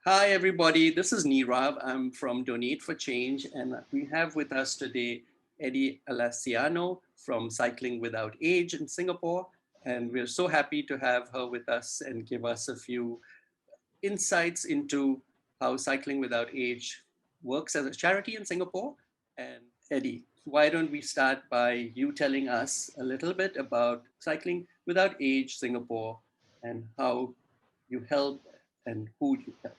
Hi, everybody. This is Nirav. I'm from Donate for Change, and we have with us today Addie Elicano from Cycling Without Age in Singapore. And we're so happy to have her with us and give us a few insights into how Cycling Without Age works as a charity in Singapore. And Eddie, why don't we start by you telling us a little bit about Cycling Without Age Singapore and how you help and who you help?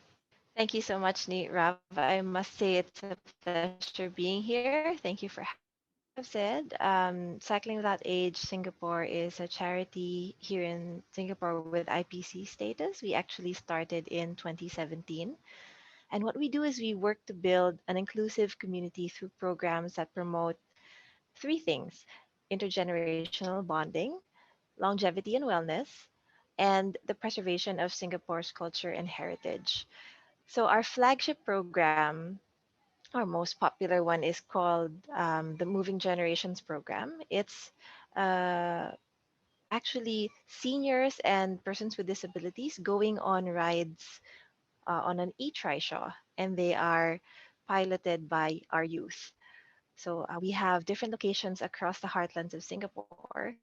Thank you so much, Neat Rav. I must say it's a pleasure being here. Thank you for having me. As you have said, Cycling Without Age Singapore is a charity here in Singapore with IPC status. We actually started in 2017. And what we do is we work to build an inclusive community through programs that promote three things: intergenerational bonding, longevity and wellness, and the preservation of Singapore's culture and heritage. So our flagship program, our most popular one, is called the Moving Generations Program. It's uh, actually seniors and persons with disabilities going on rides on an e-trishaw, and they are piloted by our youth. So we have different locations across the heartlands of Singapore,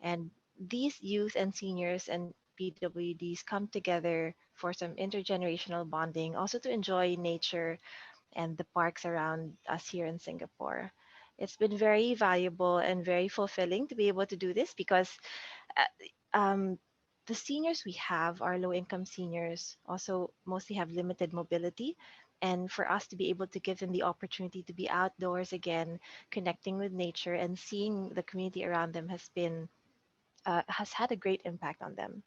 and these youth and seniors and PWDs come together for some intergenerational bonding, also to enjoy nature and the parks around us here in Singapore. It's been very valuable and very fulfilling to be able to do this because um, the seniors we have, our low income seniors, also mostly have limited mobility. And for us to be able to give them the opportunity to be outdoors again, connecting with nature and seeing the community around them has had a great impact on them.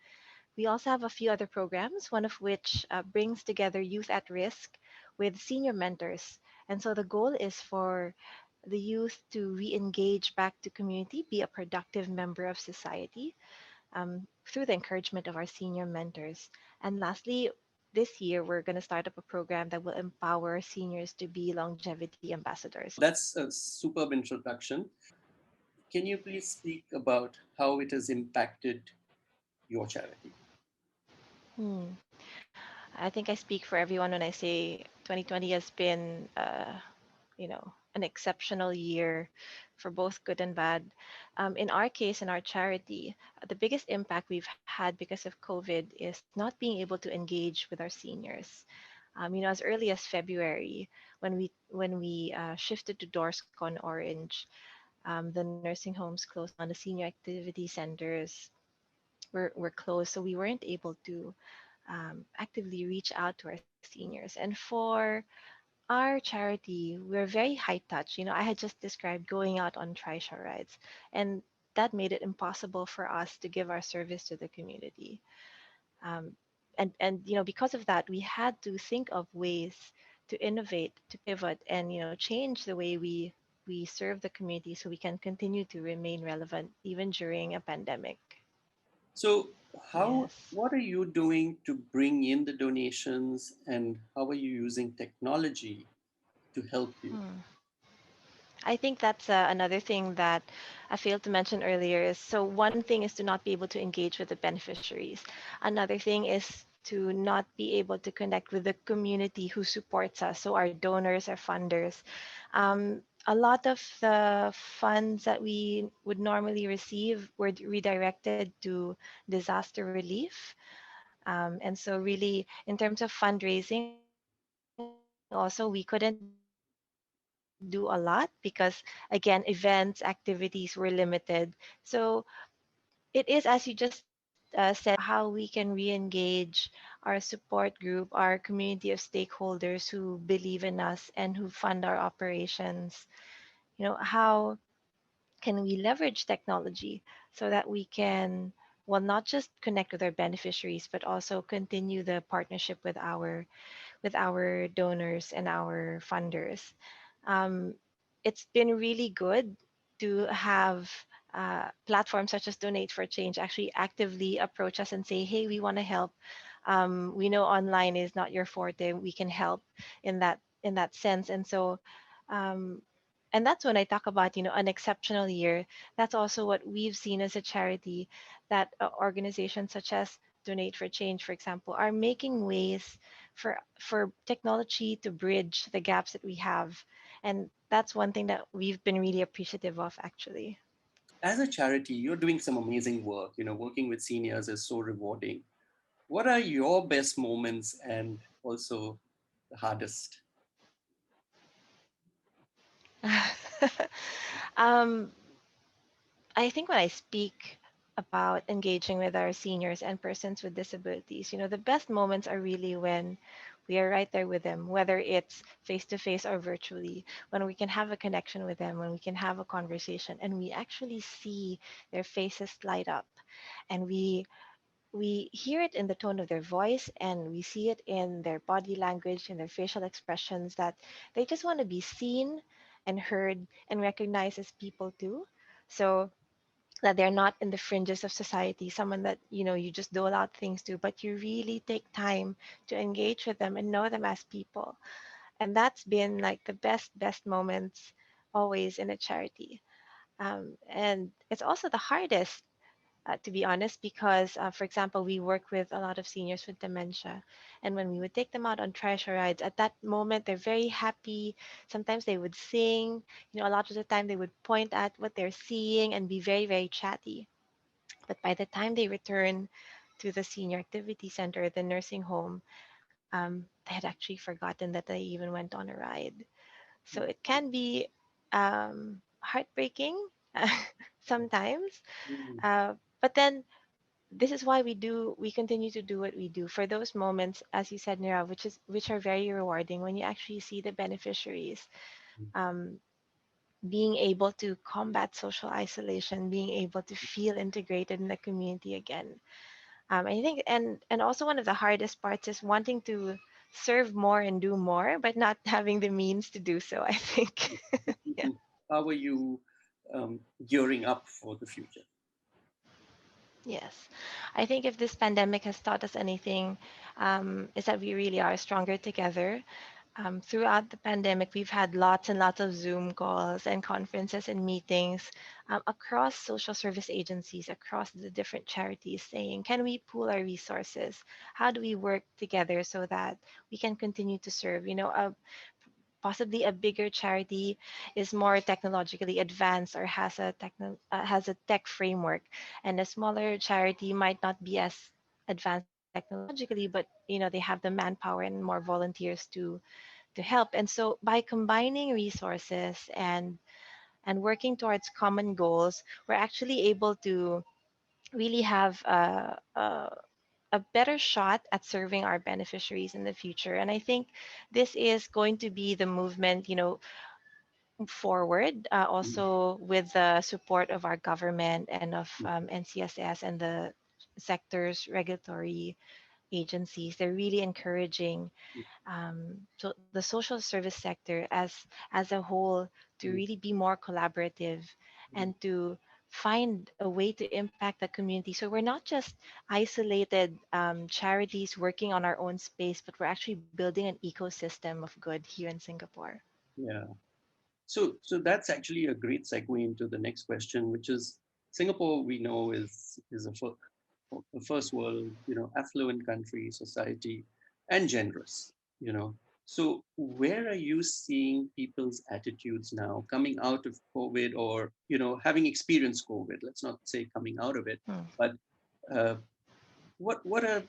We also have a few other programs, one of which brings together youth at risk with senior mentors. And so the goal is for the youth to re engage back to community, be a productive member of society through the encouragement of our senior mentors. And lastly, this year, we're going to start up a program that will empower seniors to be longevity ambassadors. That's a superb introduction. Can you please speak about how it has impacted your charity? Hmm. I think I speak for everyone when I say 2020 has been an exceptional year for both good and bad. In our case, in our charity, the biggest impact we've had because of COVID is not being able to engage with our seniors. As early as February, when we shifted to doors gone orange, the nursing homes closed down, the senior activity centers were closed, so we weren't able to actively reach out to our seniors. And for our charity, we're very high touch. I had just described going out on trishaw rides, and that made it impossible for us to give our service to the community. Um, and because of that, we had to think of ways to innovate, to pivot, and change the way we serve the community so we can continue to remain relevant even during a pandemic. So, Yes. what are you doing to bring in the donations, and how are you using technology to help you? Hmm. I think that's another thing that I failed to mention earlier. Is so one thing is to not be able to engage with the beneficiaries. Another thing is to not be able to connect with the community who supports us. So our donors, our funders. A lot of the funds that we would normally receive were redirected to disaster relief. And so really, in terms of fundraising, also we couldn't do a lot because again, events, activities were limited. So it is, as you just said, how we can re-engage our support group, our community of stakeholders who believe in us and who fund our operations. How can we leverage technology so that we can, well, not just connect with our beneficiaries, but also continue the partnership with our donors and our funders. Um, it's been really good to have platforms such as Donate for Change actually actively approach us and say, "Hey, we want to help. We know online is not your forte. We can help in that sense." And so, um, and that's when I talk about an exceptional year. That's also what we've seen as a charity, that organizations such as Donate for Change, for example, are making ways for technology to bridge the gaps that we have. And that's one thing that we've been really appreciative of, actually. As a charity, you're doing some amazing work. Working with seniors is so rewarding. What are your best moments and also the hardest? um, I think when I speak about engaging with our seniors and persons with disabilities, the best moments are really when we are right there with them, whether it's face to face or virtually, when we can have a connection with them, when we can have a conversation and we actually see their faces light up, and we hear it in the tone of their voice, and we see it in their body language and their facial expressions, that they just want to be seen and heard and recognized as people too. So that they're not in the fringes of society, someone that you just dole out things to, but you really take time to engage with them and know them as people. And that's been like the best moments always in a charity. And it's also the hardest, to be honest, because, for example, we work with a lot of seniors with dementia. And when we would take them out on treasure rides, at that moment, they're very happy. Sometimes they would sing. A lot of the time, they would point at what they're seeing and be very, very chatty. But by the time they return to the senior activity center, the nursing home, they had actually forgotten that they even went on a ride. So it can be heartbreaking sometimes. Mm, But then this is why we continue to do what we do for those moments, as you said, Nira, which are very rewarding when you actually see the beneficiaries, um, being able to combat social isolation, being able to feel integrated in the community again. I think, and also one of the hardest parts is wanting to serve more and do more, but not having the means to do so, I think. Yeah. How are you gearing up for the future? Yes. I think if this pandemic has taught us anything, is that we really are stronger together. Throughout the pandemic, we've had lots and lots of Zoom calls and conferences and meetings, across social service agencies, across the different charities, saying, can we pool our resources? How do we work together so that we can continue to serve? Possibly a bigger charity is more technologically advanced or has a tech framework, and a smaller charity might not be as advanced technologically, but they have the manpower and more volunteers to help. And so by combining resources and working towards common goals, we're actually able to really have a better shot at serving our beneficiaries in the future. And I think this is going to be the movement, forward, Mm, also with the support of our government and of mm, NCSS and the sector's regulatory agencies. They're really encouraging, so the social service sector as a whole, to mm, really be more collaborative mm. and to find a way to impact the community. So we're not just isolated, charities working on our own space, but we're actually building an ecosystem of good here in Singapore. Yeah. So that's actually a great segue into the next question, which is Singapore. We know is a first world, affluent country, society, and generous. You know, so where are you seeing people's attitudes now coming out of COVID, or having experienced COVID? Let's not say coming out of it, Hmm. but uh, what are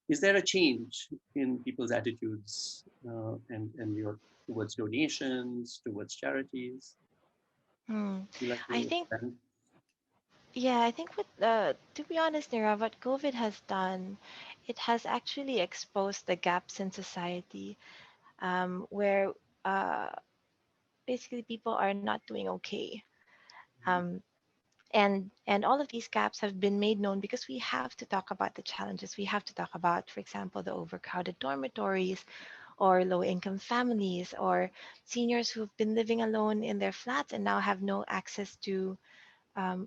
is there a change in people's attitudes and your towards donations, towards charities? Hmm. You like I to think, expand? yeah, I think what, to be honest, Nira, what COVID has done, it has actually exposed the gaps in society, where uh, basically people are not doing okay. Um, and all of these gaps have been made known because we have to talk about the challenges. We have to talk about, for example, the overcrowded dormitories, or low income families, or seniors who've been living alone in their flats and now have no access to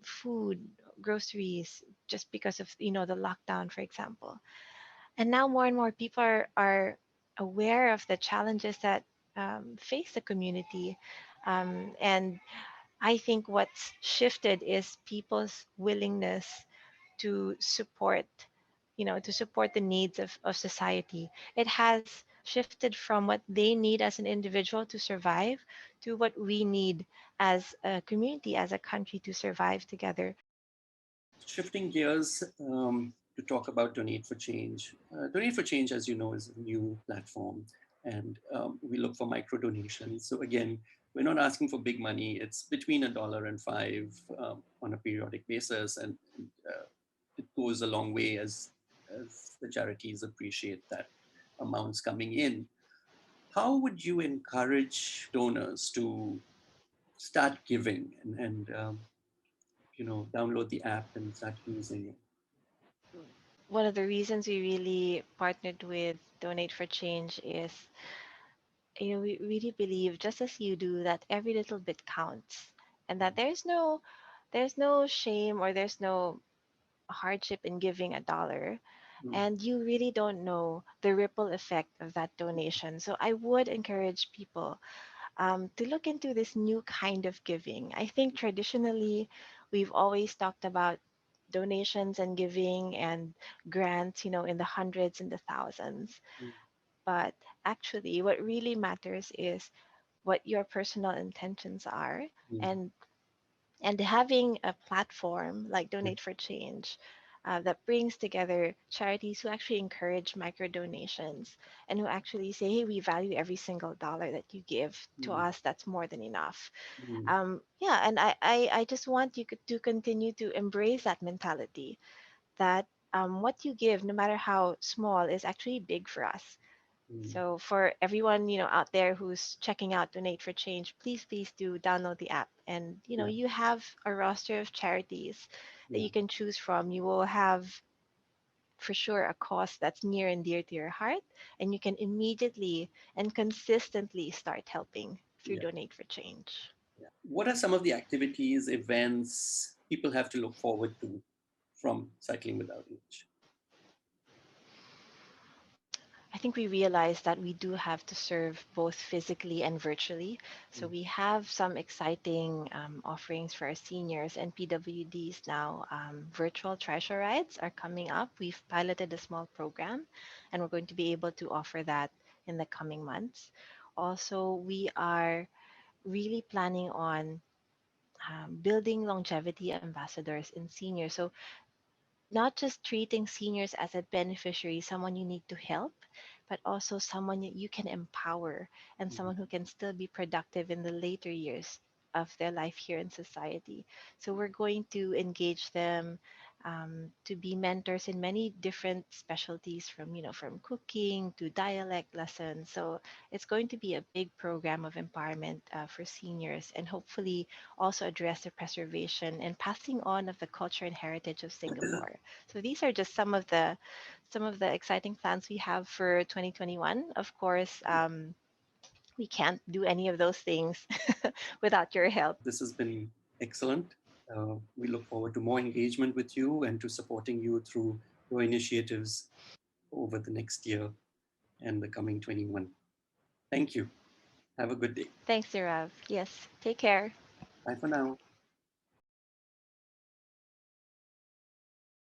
food, groceries, just because of the lockdown, for example. And now more and more people are aware of the challenges that face the community. And I think what's shifted is people's willingness to support to support the needs of society. It has shifted from what they need as an individual to survive to what we need as a community, as a country to survive together. Shifting gears to talk about Donate for Change. Donate for Change, as you know, is a new platform, and we look for micro donations. So again, we're not asking for big money. It's between $1 and $5 on a periodic basis, and it goes a long way as the charities appreciate that amounts coming in. How would you encourage donors to start giving and download the app and start using it? One of the reasons we really partnered with Donate for Change is, we really believe, just as you do, that every little bit counts, and that there's no shame or there's no hardship in giving $1, Mm, and you really don't know the ripple effect of that donation. So I would encourage people to look into this new kind of giving. I think traditionally we've always talked about donations and giving and grants, in the hundreds and the thousands. mm, But actually, what really matters is what your personal intentions are, mm, and having a platform like yeah, Donate for Change that brings together charities who actually encourage micro donations and who actually say, hey, we value every single dollar that you give to mm, us. That's more than enough. mm, Yeah, and I just want you to continue to embrace that mentality that what you give, no matter how small, is actually big for us. mm, So for everyone, out there who's checking out Donate for Change, please do download the app. And yeah, you have a roster of charities that yeah, you can choose from. You will have for sure a cause that's near and dear to your heart, and you can immediately and consistently start helping through yeah, Donate for Change. yeah. What are some of the activities, events people have to look forward to from Cycling Without Age? I think we realized that we do have to serve both physically and virtually. So Mm, we have some exciting offerings for our seniors and PWDs now. Virtual treasure rides are coming up. We've piloted a small program, and we're going to be able to offer that in the coming months. Also, we are really planning on building longevity ambassadors in seniors. So not just treating seniors as a beneficiary, someone you need to help, but also someone that you can empower and mm, someone who can still be productive in the later years of their life here in society. So we're going to engage them to be mentors in many different specialties, from cooking to dialect lessons. So it's going to be a big program of empowerment for seniors, and hopefully also address the preservation and passing on of the culture and heritage of Singapore. So these are just some of the exciting plans we have for 2021. Of course, we can't do any of those things without your help. This has been excellent. We look forward to more engagement with you and to supporting you through your initiatives over the next year and the coming 21. Thank you. Have a good day. Thanks, Sirav. Yes, take care. Bye for now.